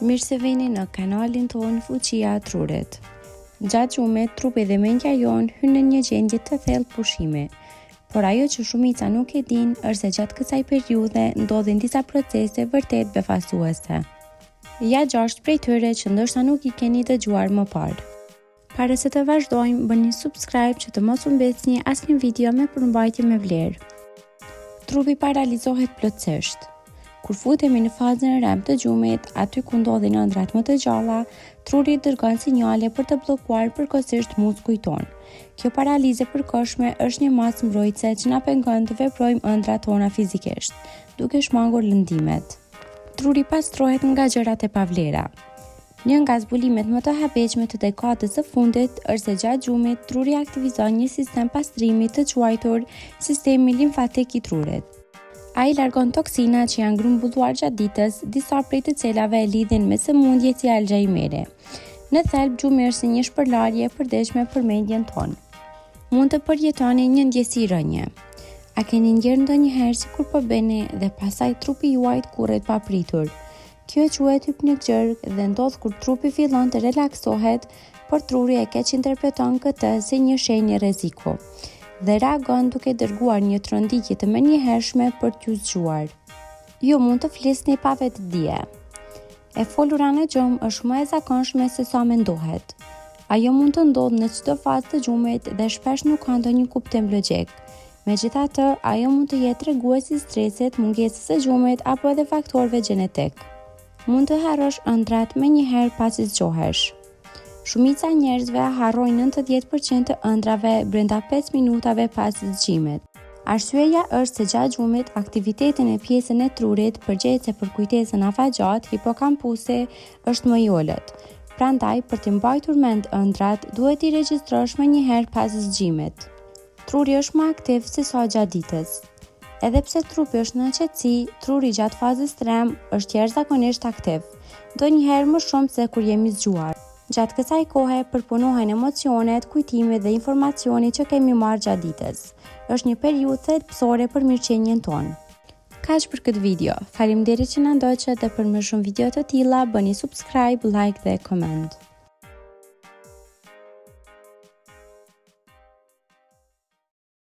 Mirë se vini në kanalin tonë Fuqia e Trurit. Gjatë gjumit, trupi dhe mendja jonë hynë në një gjendje të thellë pushimi. Por ajo që shumica nuk e din është se gjatë kësaj periudhe ndodhin disa procese vërtet befasuese. Ja 6 prej tyre që ndoshta nuk i keni dëgjuar më parë. Para se të vazhdojmë, bëni subscribe që të mos u mbetësni asnjë video me përmbajtje me vlerë. Trupi paralizohet plotësisht. Kur futemi në fazën REM të gjumit, aty ku ndodhin ëndrat më të gjalla, truri dërgon sinjale për të bllokuar përkohësisht muskujt tonë. Kjo paralizë e përkohshme është një masë mbrojtëse që na pengon të veprojmë ëndrat tona fizikisht, duke shmangur lëndimet. Truri pastrohet nga gjërat e pavlera. Një nga zbulimet më të habecme të dekadës së fundit është se gjatë gjumit truri aktivizon një sistem pastrimi të quajtur sistemi limfatik i trurit. Ai largon toksina që janë grumbulluar gjatë ditës, disa prej të cilave e lidhin me sëmundje si Alzheimeri. Në thelb, gjumi është si një shpërlarje e përditshme për mendjen tonë. Mund të përjetoni një ndjesi rënje. A keni ndjerë ndonjëherë sikur po bëni dhe pastaj trupi juaj kurret pa pritur? Kjo quhet hipnokjerk dhe ndodh kur trupi fillon të relaksohet, por truri e keq interpreton këtë si një shenjë rreziku dhe reagon duke dërguar një tronditje të menjëhershme për t'ju zgjuar. Ju mund të flisni pa vetdije. E folura në gjumë është më e zakonshme se sa mendohet. Ajo mund të ndodhë në çdo fazë të gjumit dhe shpesh nuk ka ndonjë kuptim logjik. Megjithatë, ajo mund të jetë treguesi i stresit, mungesës së gjumit apo edhe faktorëve gjenetik. Mund të harrosh ëndrat menjëherë pasi zgjohesh. Shumica e njerëzve harrojnë 90% të ëndrave brenda 5 minutave pas zgjimit. Arsyeja është se gjatë gjumit aktivitetin e pjesën e trurit përgjegjëse për kujtesën afatgjat hipokampuse është më i ulët. Prandaj, për të mbajtur mend ëndrat, duhet i regjistrosh menjëherë pas zgjimit. Truri është më aktiv se sa gjatë ditës. Edhe pse trupi është në qetësi, truri gjatë fazës REM është jashtëzakonisht aktiv, ndonjëherë më shumë se kur jemi zgjuar. Gjatë kësaj kohe përpunohen emocionet, kujtimet dhe informacioni që kemi marrë gjatë ditës. Është një periudhë thelbësore për mirëqenien tonë. Kaq për këtë video. Faleminderit që na ndoqët dhe për më shumë video të tilla bëni subscribe, like dhe comment.